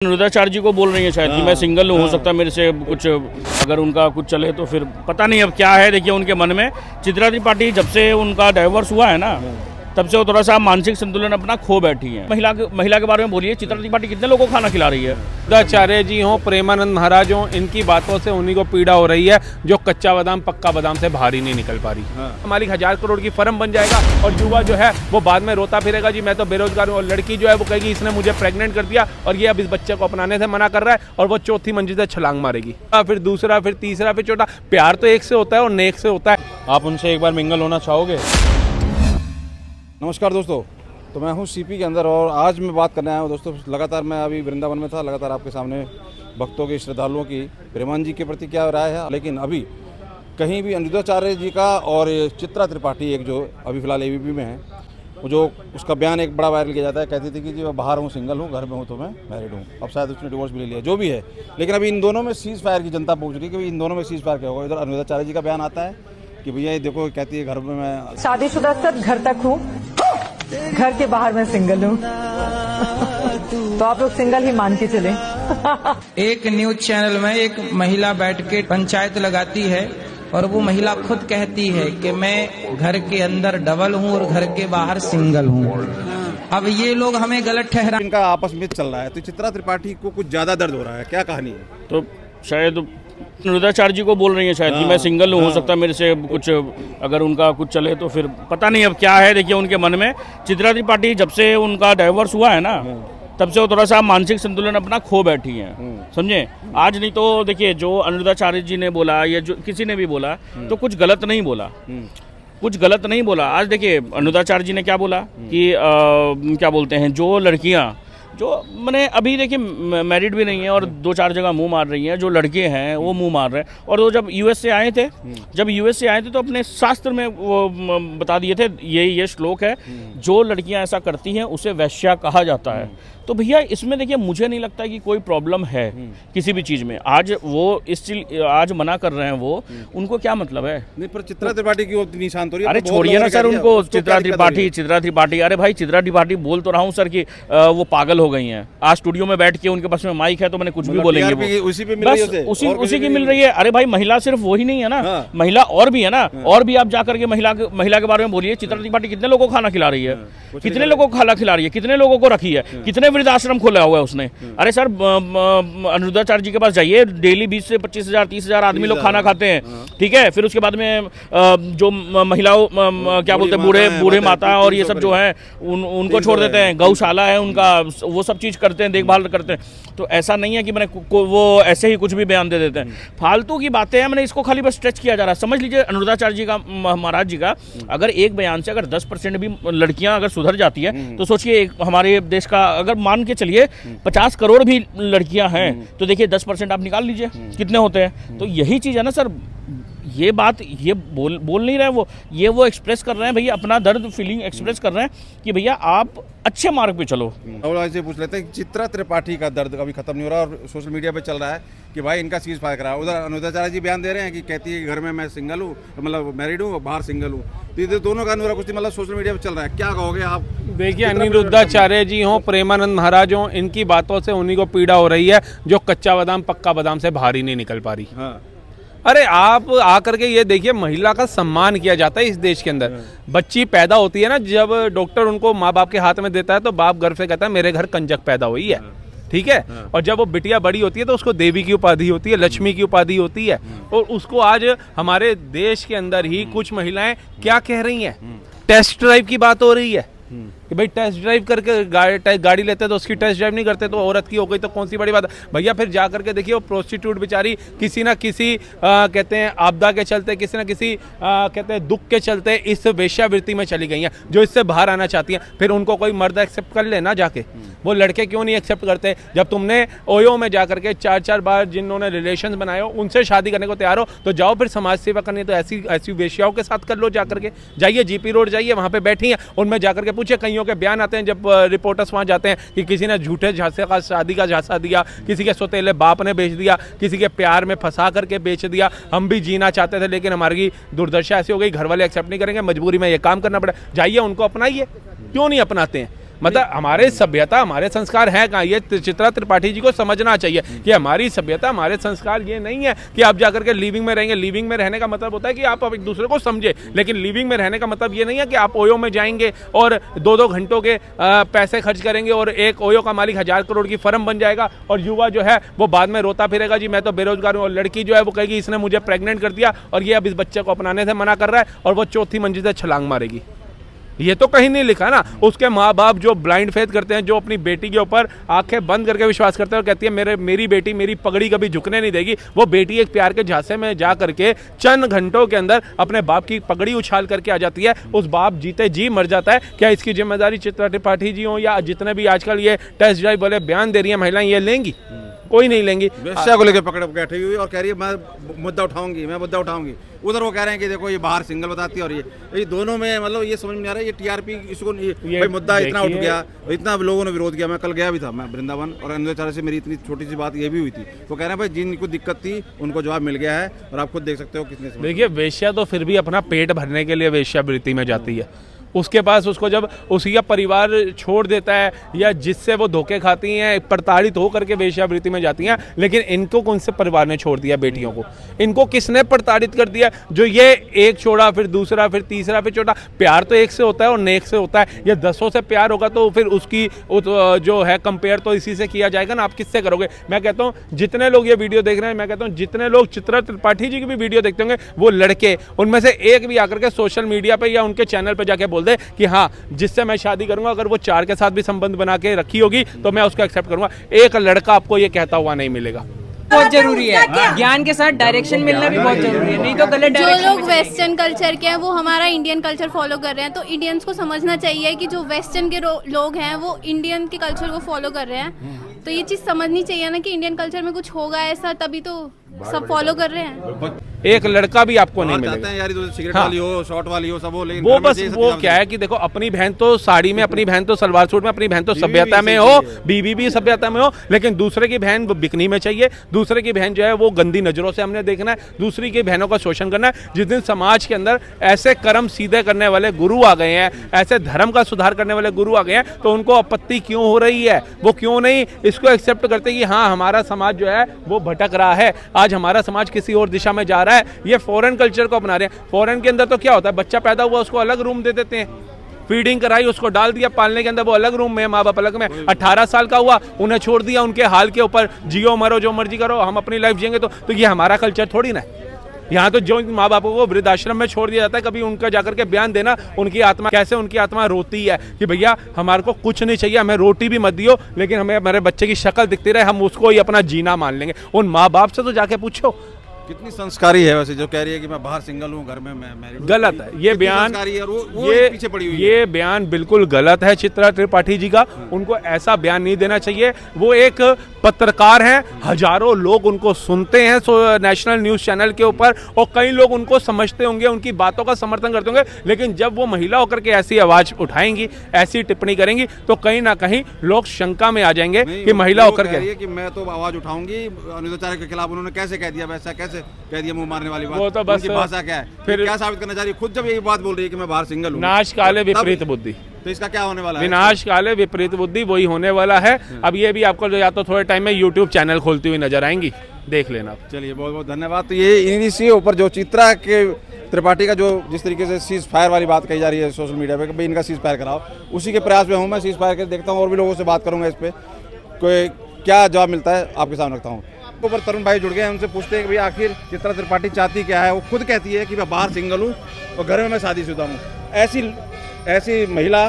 अनुराधाचार्य जी को बोल रही है शायद कि मैं सिंगल हूँ, हो सकता है मेरे से कुछ अगर उनका कुछ चले तो फिर पता नहीं अब क्या है। देखिए उनके मन में चित्रा त्रिपाठी जब से उनका डाइवोर्स हुआ है ना, तब से वो थोड़ा सा मानसिक संतुलन अपना खो बैठी है। महिला के बारे में बोलिए, चित्रा त्रिपाठी कितने लोगों को खाना खिला रही है। अनुराधाचार्य जी हों, प्रेमानंद महाराज हों, इनकी बातों से उन्हीं को पीड़ा हो रही है जो कच्चा बादाम पक्का बादाम से बाहर ही नहीं निकल पा रही। मालिक 1000 करोड़ की फर्म बन जाएगा और युवा जो है वो बाद में रोता फिरेगा, जी मैं तो बेरोजगार हूँ। और लड़की जो है वो कहेगी इसने मुझे प्रेग्नेंट कर दिया और ये अब इस बच्चे को अपनाने से मना कर रहा है और वो चौथी मंजिल से छलांग मारेगी। फिर दूसरा, फिर तीसरा, फिर चौथा। प्यार तो एक से होता है और नेक से होता है। आप उनसे एक बार मिंगल होना चाहोगे? नमस्कार दोस्तों, तो मैं हूं सीपी के अंदर और आज मैं बात करने आया हूं दोस्तों। लगातार मैं अभी वृंदावन में था, लगातार आपके सामने भक्तों की, श्रद्धालुओं की प्रेमानंद जी के प्रति क्या राय है। लेकिन अभी कहीं भी अनुराधाचार्य जी का और चित्रा त्रिपाठी एक जो अभी फिलहाल एबीपी में है, वो जो उसका बयान एक बड़ा वायरल किया जाता है। कहती थी कि जी मैं बाहर हूँ, सिंगल हूँ, घर में हूँ तो मैं मैरिड हूँ। अब शायद उसने डिवोर्स भी ले लिया, जो भी है। लेकिन अभी इन दोनों में सीज फायर की जनता पूछ रही है कि इन दोनों में सीज फायर क्या होगा। इधर अनुराधाचार्य जी का बयान आता है कि भैया ये देखो, कहती है घर में मैं शादीशुदा सब घर तक हूँ, घर के बाहर मैं सिंगल हूँ। तो आप लोग सिंगल ही मान के चले। एक न्यूज चैनल में एक महिला बैठ के पंचायत लगाती है और वो महिला खुद कहती है कि मैं घर के अंदर डबल हूँ और घर के बाहर सिंगल हूँ। अब ये लोग हमें गलत ठहरा। इनका आपस में चल रहा है, तो चित्रा त्रिपाठी को कुछ ज्यादा दर्द हो रहा है। क्या कहानी है? तो शायद अनुराधाचार्य जी को बोल रही है शायद कि मैं सिंगल हूँ, हो सकता है मेरे से कुछ अगर उनका कुछ चले तो फिर पता नहीं अब क्या है। देखिए उनके मन में चित्रा त्रिपाठी जब से उनका डाइवोर्स हुआ है ना, तब से वो थोड़ा सा मानसिक संतुलन अपना खो बैठी है, समझे। आज नहीं तो देखिए जो अनुराधाचार्य जी ने बोला या जो किसी ने भी बोला तो कुछ गलत नहीं बोला, कुछ गलत नहीं बोला। आज देखिए अनुराधाचार्य जी ने क्या बोला कि क्या बोलते हैं, जो लड़कियां जो मैंने अभी देखिए मैरिड भी नहीं है और 2-4 जगह मुंह मार रही हैं, जो लड़के हैं वो मुंह मार रहे हैं। और वो जब यूएस से आए थे, तो अपने शास्त्र में वो बता दिए थे, ये श्लोक है, जो लड़कियां ऐसा करती हैं उसे वैश्या कहा जाता है। तो भैया इसमें देखिए मुझे नहीं लगता कि कोई प्रॉब्लम है किसी भी चीज़ में। आज वो आज मना कर रहे हैं, वो उनको क्या मतलब है। नहीं, पर चित्रा त्रिपाठी की ओर शांत हो रही है। अरे छोड़िए ना सर उनको, चित्रा त्रिपाठी। अरे भाई चित्रा त्रिपाठी बोल तो रहा हूँ सर कि वो पागल हो गई हैं। आज स्टूडियो में बैठ के उनके पास में माइक है तो मैंने कुछ भी बोलेंगे, उसी की मिल रही है। अरे भाई महिला सिर्फ वही नहीं है ना, महिला और भी है ना। और भी आप जाकर के महिला के बारे में बोलिए। चित्रा त्रिपाठी कितने लोगों को खाना खिला रही है, कितने लोगों को खाना खिला रही है, कितने लोगों को रखी है, कितने वृद्धाश्रम खोला हुआ है उसने। अरे सर अनुराधाचार्य जी के पास जाइए, डेली 20 से 25,000 30,000 आदमी लोग खाना खाते हैं, ठीक है। फिर उसके बाद में जो महिलाओं क्या बोलते हैं, बूढ़े माता और ये सब जो है उनको छोड़ देते हैं। गौशाला है उनका, वो सब चीज करते हैं, देखभाल करते हैं। तो ऐसा नहीं है कि मैंने वो ऐसे ही कुछ भी बयान दे देते हैं, फालतू की बातें हैं। मैंने इसको खाली बस स्ट्रेच किया जा रहा है। समझ लीजिए अनुराधाचार्य जी का, महाराज जी का, अगर एक बयान से अगर 10% भी लड़कियां अगर सुधर जाती है तो सोचिए हमारे देश का, अगर मान के चलिए 50 करोड़ भी लड़कियां हैं तो देखिए 10% आप निकाल लीजिए कितने होते हैं। तो यही चीज है ना सर, ये बात ये बोल नहीं रहे वो एक्सप्रेस कर रहे हैं भैया, अपना दर्द फीलिंग एक्सप्रेस कर रहे हैं कि भैया आप अच्छे मार्ग पे चलो। और ऐसे पूछ लेते हैं, चित्रा त्रिपाठी का दर्द अभी खत्म नहीं हो रहा और सोशल मीडिया पे चल रहा है कि भाई इनका सीज फायर करा। उधर अनुराधाचार्य जी बयान दे रहे हैं कि कहती है घर में मैं सिंगल हूँ, मतलब मैरिड हूँ, बाहर सिंगल हूँ। तो दोनों का अनुरा कुश्ती मतलब सोशल मीडिया पे चल रहा है। क्या कहोगे आप? देखिए अनुराधाचार्य जी हों, प्रेमानंद महाराज हों, इनकी बातों से उन्हीं को पीड़ा हो रही है जो कच्चा बादाम पक्का बादाम से बाहर ही नहीं निकल पा रही। अरे आप आकर के ये देखिए, महिला का सम्मान किया जाता है इस देश के अंदर। बच्ची पैदा होती है ना, जब डॉक्टर उनको माँ बाप के हाथ में देता है तो बाप गर्व से कहता है मेरे घर कंजक पैदा हुई है, ठीक है। और जब वो बिटिया बड़ी होती है तो उसको देवी की उपाधि होती है, लक्ष्मी की उपाधि होती है। और उसको आज हमारे देश के अंदर ही कुछ महिलाएं क्या कह रही हैं, टेस्ट ड्राइव की बात हो रही है कि भाई टेस्ट ड्राइव करके गाड़ी लेते तो उसकी टेस्ट ड्राइव नहीं करते तो औरत की हो गई तो कौन सी बड़ी बात है भैया। फिर जा करके देखिए वो प्रोस्टिट्यूट बेचारी किसी ना किसी कहते हैं आपदा के चलते, किसी ना किसी कहते हैं दुख के चलते इस वेश्यावृत्ति में चली गई हैं, जो इससे बाहर आना चाहती हैं। फिर उनको कोई मर्द एक्सेप्ट कर लेना जाके, वो लड़के क्यों नहीं एक्सेप्ट करते? जब तुमने ओयो में जा करके 4-4 बार जिन्होंने रिलेशन बनाए हो उनसे शादी करने को तैयार हो तो जाओ फिर समाज सेवा करनी तो ऐसी वेश्याओं के साथ कर लो। जाकर के जाइए जीपी रोड जाइए, वहाँ पे बैठी हैं, उनमें जाकर के पूछिए। कईयों के बयान आते हैं जब रिपोर्टर्स वहाँ जाते हैं कि किसी ने झूठे झांसे का शादी का झांसा दिया, किसी के सौतेले बाप ने बेच दिया, किसी के प्यार में फंसा करके बेच दिया। हम भी जीना चाहते थे लेकिन हमारी दुर्दशा ऐसी हो गई, घर वाले एक्सेप्ट नहीं करेंगे, मजबूरी में ये काम करना पड़ा। जाइए उनको अपनाइए, क्यों नहीं अपनाते हैं? मतलब हमारे सभ्यता हमारे संस्कार है कहाँ? ये चित्रा त्रिपाठी जी को समझना चाहिए कि हमारी सभ्यता हमारे संस्कार ये नहीं है कि आप जाकर के लिविंग में रहेंगे। लिविंग में रहने का मतलब होता है कि आप एक दूसरे को समझे, लेकिन लिविंग में रहने का मतलब ये नहीं है कि आप ओयो में जाएंगे और 2-2 घंटों के पैसे खर्च करेंगे और एक ओयो का मालिक 1000 करोड़ की फर्म बन जाएगा और युवा जो है वो बाद में रोता फिरेगा जी मैं तो बेरोजगार हूँ, और लड़की जो है वो कहेगी इसने मुझे प्रेग्नेंट कर दिया और ये अब इस बच्चे को अपनाने से मना कर रहा है और वो 4थी मंजिल से छलांग मारेगी। ये तो कहीं नहीं लिखा ना। उसके माँ बाप जो ब्लाइंड फेथ करते हैं, जो अपनी बेटी के ऊपर आंखें बंद करके विश्वास करते हैं और कहती है मेरी बेटी मेरी पगड़ी कभी झुकने नहीं देगी, वो बेटी एक प्यार के झांसे में जा करके चंद घंटों के अंदर अपने बाप की पगड़ी उछाल करके आ जाती है। उस बाप जीते जी मर जाता है। क्या इसकी जिम्मेदारी चित्रा त्रिपाठी जी हो या जितने भी आजकल ये टेस्ट ड्राइव वाले बयान दे रही है महिलाएं, ये लेंगी? कोई नहीं लेंगी। वेश्या को लेकर पकड़ बैठी हुई और कह रही है मैं मुद्दा उठाऊंगी। उधर वो कह रहे हैं कि देखो ये बाहर सिंगल बताती है, और ये दोनों में मतलब ये समझ में आ रहा है ये टीआरपी इसको भाई मुद्दा इतना उठ गया, इतना लोगों ने विरोध किया। मैं कल गया भी था मैं वृंदावन, और अनुराधाचार्य से मेरी इतनी छोटी सी बात ये भी हुई थी। तो कह रहे हैं भाई जिनको दिक्कत थी उनको जवाब मिल गया है, और आप खुद देख सकते हो कितने। देखिए वेश्या तो फिर भी अपना पेट भरने के लिए वेश्यावृत्ति में जाती है। उसके पास उसको जब उसी का परिवार छोड़ देता है या जिससे वो धोखे खाती हैं, प्रताड़ित हो करके वेश्यावृत्ति में जाती हैं। लेकिन इनको कौन से परिवार ने छोड़ दिया? बेटियों को इनको किसने प्रताड़ित कर दिया? जो ये एक छोड़ा फिर दूसरा फिर तीसरा फिर चौथा। प्यार तो एक से होता है और नेक से होता है। ये 10 से प्यार होगा तो फिर उसकी जो है कंपेयर तो इसी से किया जाएगा ना। आप किससे करोगे? मैं कहता हूँ जितने लोग ये वीडियो देख रहे हैं, मैं कहता हूँ जितने लोग चित्रा त्रिपाठी जी की भी वीडियो देखते होंगे, वो लड़के उनमें से एक भी आकर के सोशल मीडिया पे या उनके चैनल पे जाके बोल दे कि हाँ जिससे मैं शादी करूंगा अगर वो 4 के साथ भी संबंध बना के रखी होगी तो मैं उसको एक्सेप्ट करूंगा। एक लड़का आपको ये कहता हुआ नहीं मिलेगा। बहुत जरूरी है, ज्ञान के साथ डायरेक्शन मिलना भी बहुत जरूरी है, नहीं तो गलत डायरेक्शन। जो लोग वेस्टर्न कल्चर के हैं वो हमारा इंडियन कल्चर फॉलो कर रहे हैं, तो इंडियंस को समझना चाहिए कि जो वेस्टर्न के लोग हैं वो इंडियन के कल्चर को फॉलो कर रहे हैं। तो ये चीज समझनी चाहिए ना कि इंडियन कल्चर में कुछ होगा ऐसा, तभी तो सब फॉलो कर रहे हैं। एक लड़का भी आपको नहीं मिलेगा। यार सिगरेट वाली हो, शॉर्ट वाली हो, सब हो, लेकिन वो बस वो क्या है कि देखो अपनी बहन तो साड़ी में, अपनी बहन तो सलवार सूट में, अपनी बहन तो सभ्यता में हो, बीवी भी सभ्यता में हो, लेकिन दूसरे की बहन बिकनी में चाहिए। दूसरे की बहन जो है वो गंदी नजरों से हमने देखना है, दूसरी की बहनों का शोषण करना है। जिस दिन समाज के अंदर ऐसे कर्म सीधे करने वाले गुरु आ गए हैं, ऐसे धर्म का सुधार करने वाले गुरु आ गए हैं, तो उनको आपत्ति क्यों हो रही है? वो क्यों नहीं इसको एक्सेप्ट करते कि हाँ हमारा समाज जो है वो भटक रहा है, आज हमारा समाज किसी और दिशा में जा रहा है। ये फॉरेन कल्चर को अपना रहे हैं। फॉरेन के अंदर तो क्या होता है, बच्चा पैदा हुआ उसको अलग रूम दे देते हैं, फीडिंग कराई उसको डाल दिया पालने के अंदर, वो अलग रूम में, माँ बाप अलग में। 18 साल का हुआ उन्हें छोड़ दिया उनके हाल के ऊपर, जियो मरो जो मर्जी करो, हम अपनी लाइफ जिएंगे। तो ये हमारा कल्चर थोड़ी ना है। यहाँ तो जो माँ बापों को वृद्धाश्रम में छोड़ दिया जाता है, कभी उनका जाकर के बयान देना, उनकी आत्मा कैसे उनकी आत्मा रोती है कि भैया हमारे को कुछ नहीं चाहिए, हमें रोटी भी मत दियो, लेकिन हमें हमारे बच्चे की शक्ल दिखती रहे, हम उसको ही अपना जीना मान लेंगे। उन माँ बाप से तो जाके पूछो। कितनी संस्कारी है वैसे जो कह रही है कि मैं बाहर सिंगल हूँ, घर में मैं मैरिड। गलत है ये बयान, ये पीछे पड़ी हुई है। ये बयान बिल्कुल गलत है चित्रा त्रिपाठी जी का। उनको ऐसा बयान नहीं देना चाहिए। वो एक पत्रकार हैं, हजारों लोग उनको सुनते हैं नेशनल न्यूज चैनल के ऊपर, और कई लोग उनको समझते होंगे, उनकी बातों का समर्थन करते होंगे, लेकिन जब वो महिला होकर के ऐसी आवाज उठाएंगी, ऐसी टिप्पणी करेंगी, तो कहीं ना कहीं लोग शंका में आ जाएंगे कि महिला होकर के कि मैं तो आवाज उठाऊंगी अनुराधाचार्य के खिलाफ। उन्होंने कैसे कह दिया, वैसा कैसे कह दिया, मुंह मारने वाली बात। वो तो बस भाषा क्या है, फिर क्या साबित करना चाह रही है? खुद जब यही बात बोल रही है कि मैं बाहर सिंगल हूँ, नाश काले विपरीत बुद्धि, तो इसका क्या होने वाला है? विनाश काले विपरीत बुद्धि वही होने वाला है। अब ये भी आपको या तो थोड़े टाइम में यूट्यूब चैनल खोलती हुई नजर आएंगी, देख लेना। चलिए बहुत बहुत धन्यवाद। तो ये इन्हीं से ऊपर जो चित्रा के त्रिपाठी का जो जिस तरीके से सीज फायर वाली बात कही जा रही है सोशल मीडिया पे कि भाई इनका सीज फायर कराओ, उसी के प्रयास में हूँ मैं। सीज फायर के देखता हूँ और भी लोगों से बात करूँगा इस पर, कोई क्या जवाब मिलता है आपके सामने रखता हूँ। ऊपर तरुण भाई जुड़ गए हैं, उनसे पूछते हैं कि भाई आखिर चित्रा त्रिपाठी चाहती क्या है। वो खुद कहती है कि मैं बाहर सिंगल हूँ और घर में मैं शादीशुदा हूँ। ऐसी महिला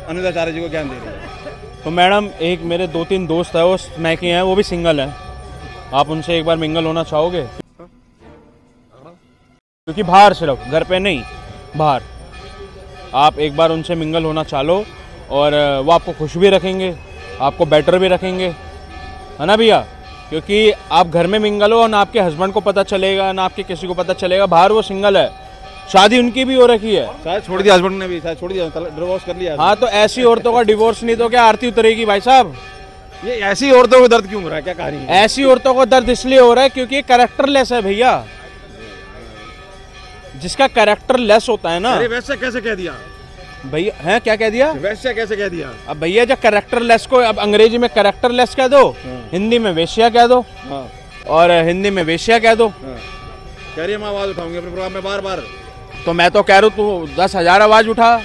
अनुराधाचार्य जी को ज्ञान दे रही है। तो मैडम एक मेरे 2-3 दोस्त है वो मैके हैं, वो भी सिंगल हैं, आप उनसे एक बार मिंगल होना चाहोगे? क्योंकि बाहर, सिर्फ घर पे नहीं, बाहर आप एक बार उनसे मिंगल होना चाहो और वो आपको खुश भी रखेंगे, आपको बेटर भी रखेंगे, है ना भैया? क्योंकि आप घर में मिंगल हो और ना आपके हस्बैंड को पता चलेगा ना आपके किसी को पता चलेगा, बाहर वो सिंगल है, शादी उनकी भी हो रखी है, शायद छोड़ दिया हस्बैंड ने भी, शायद छोड़ दिया, डिवोर्स कर लिया। हाँ तो ऐसी औरतों का डिवोर्स नहीं तो क्या आरती उतरेगी भाई साहब? ये ऐसी औरतों को दर्द क्यों हो रहा है, क्या कहानी है? ऐसी औरतों को दर्द इसलिए हो रहा है क्योंकि कैरेक्टरलेस है भैया। जिसका कैरेक्टर लेस होता है ना, अरे वैसे कैसे कह दिया? भैया हैं क्या कह दिया? वैश्या कैसे कह दिया? अब भैया जब कैरेक्टरलेस को अब अंग्रेजी में कैरेक्टरलेस कह दो, हिंदी में वेश्या कह दो, और हिंदी में वेश्या कह दो। कह रही है मैं आवाज उठाऊंगी अपने प्रोग्राम में बार बार। तो मैं तो कह रहा हूँ तू 10,000 आवाज उठा।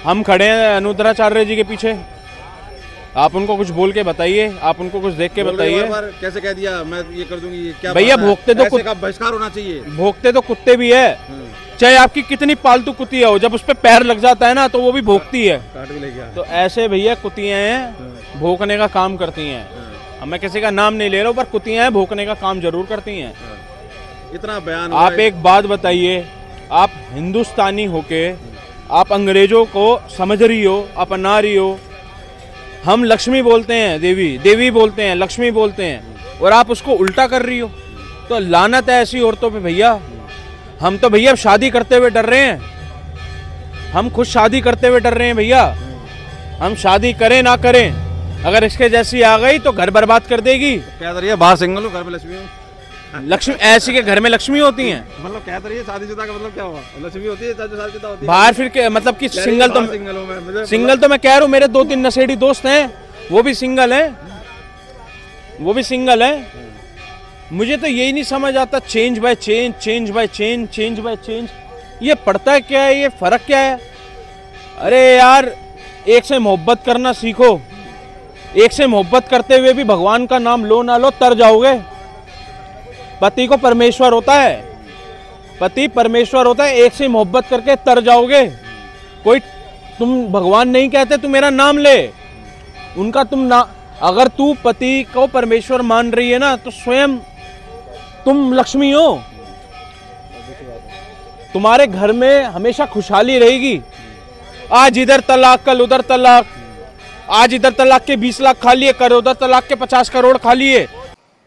हम खड़े हैं अनुद्राचार्य जी के पीछे, आप उनको कुछ बोल के बताइए, आप उनको कुछ देख के बताइए। कैसे कह दिया मैं ये कर दूंगी, ये क्या भैया? भोंकते तो बहिष्कार होना चाहिए। भोंकते तो कुत्ते भी है, चाहे आपकी कितनी पालतू कुत्तियां हो, जब उस पे पैर लग जाता है ना तो वो भी भोंकती है। तो ऐसे भैया कुत्तियां हैं, भोंकने का काम करती हैं। अब मैं किसी का नाम नहीं ले रहा हूँ, पर कुत्तियां हैं, भोंकने का काम जरूर करती हैं। इतना बयान आप एक बात बताइए, आप हिंदुस्तानी होके आप अंग्रेजों को समझ रही हो, अपना रही हो। हम लक्ष्मी बोलते हैं देवी, देवी बोलते हैं, लक्ष्मी बोलते हैं, और आप उसको उल्टा कर रही हो। तो लानत है ऐसी औरतों पे भैया। हम तो भैया शादी करते हुए डर रहे हैं, हम खुद शादी करते हुए डर रहे हैं भैया। हम शादी करें ना करें, अगर इसके जैसी आ गई तो घर बर्बाद कर देगी। कह रही है बाहर सिंगल हूँ, घर में लक्ष्मी हूँ। लक्ष्मी ऐसी के घर में लक्ष्मी होती हैं? मतलब कह रही है शादीशुदा का मतलब क्या हुआ? लक्ष्मी होती है शादीशुदा होती है बाहर, फिर मतलब कि सिंगल तो सिंगल तो मैं कह रहा हूँ, मेरे 2-3 नशेड़ी दोस्त हैं, वो भी सिंगल हैं, वो भी सिंगल हैं। मुझे तो यही नहीं समझ आता, change by change, change by change, change by change, ये पड़ता है क्या है? ये फर्क क्या है? अरे यार, एक से मोहब्बत करना सीखो। एक से मोहब्बत करते हुए भी भगवान का नाम लो ना लो तर जाओगे। पति को परमेश्वर होता है, पति परमेश्वर होता है, एक से मोहब्बत करके तर जाओगे। कोई तुम भगवान नहीं कहते, तू मेरा नाम ले, उनका तुम ना, अगर तू पति को परमेश्वर मान रही है ना, तो स्वयं तुम लक्ष्मी हो। तुम्हारे घर में हमेशा खुशहाली रहेगी। आज इधर तलाक, कल उधर तलाक, आज इधर तलाक के 20 लाख खा लिए, कल उधर तलाक के 50 करोड़ खा लिए।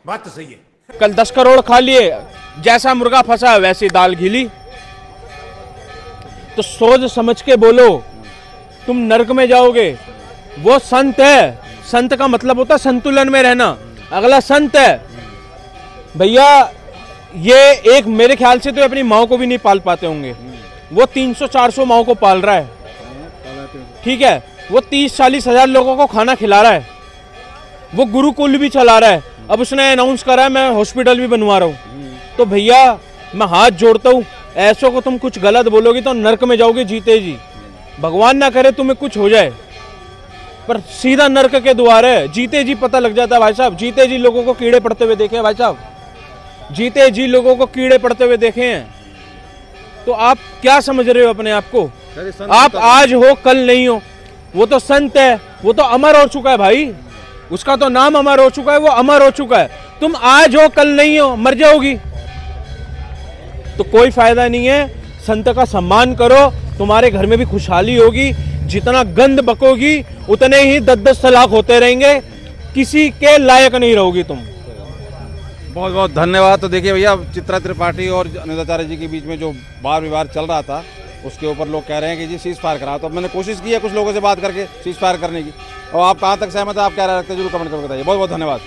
बात तो सही है। कल 10 करोड़ खा लिए, जैसा मुर्गा फंसा वैसी दाल घिली। तो सोच समझ के बोलो, तुम नरक में जाओगे। वो संत है, संत का मतलब होता है संतुलन में रहना। अगला संत है भैया, ये एक मेरे ख्याल से तो अपनी माँ को भी नहीं पाल पाते होंगे। वो 300-400 माँ को पाल रहा है, ठीक है। वो 30-40 हजार लोगों को खाना खिला रहा है, वो गुरुकुल भी चला रहा है। अब उसने अनाउंस करा है मैं हॉस्पिटल भी बनवा रहा हूँ। तो भैया मैं हाथ जोड़ता हूँ, ऐसों को तुम कुछ गलत बोलोगे तो नरक में जाओगे जीते जी। भगवान ना करे तुम्हें कुछ हो जाए, पर सीधा नरक के द्वार है। जीते जी पता लग जाता है भाई साहब, जीते जी लोगों को कीड़े पड़ते हुए देखे हैं भाई साहब, जीते जी लोगों को कीड़े पड़ते हुए देखे हैं। तो आप क्या समझ रहे हो अपने आप को? आप आज हो कल नहीं हो। वो तो संत है, वो तो अमर हो चुका है भाई, उसका तो नाम अमर हो चुका है, वो अमर हो चुका है। तुम आज हो कल नहीं हो, मर जाओगी, तो कोई फायदा नहीं है। संत का सम्मान करो, तुम्हारे घर में भी खुशहाली होगी। जितना गंद बकोगी उतने ही 10-10 तलाक होते रहेंगे, किसी के लायक नहीं रहोगी तुम। बहुत बहुत धन्यवाद। तो देखिए भैया, चित्रा त्रिपाठी और अनुद्राचार्य जी के बीच में जो वाद विवाद चल रहा था, उसके ऊपर लोग कह रहे हैं कि जी सीज फायर करा। तो मैंने कोशिश की है कुछ लोगों से बात करके सीज फायर करने की, और आप कहाँ तक सहमत है, आप क्या राय रखते हैं, जरूर कमेंट करके बताइए। बहुत बहुत धन्यवाद।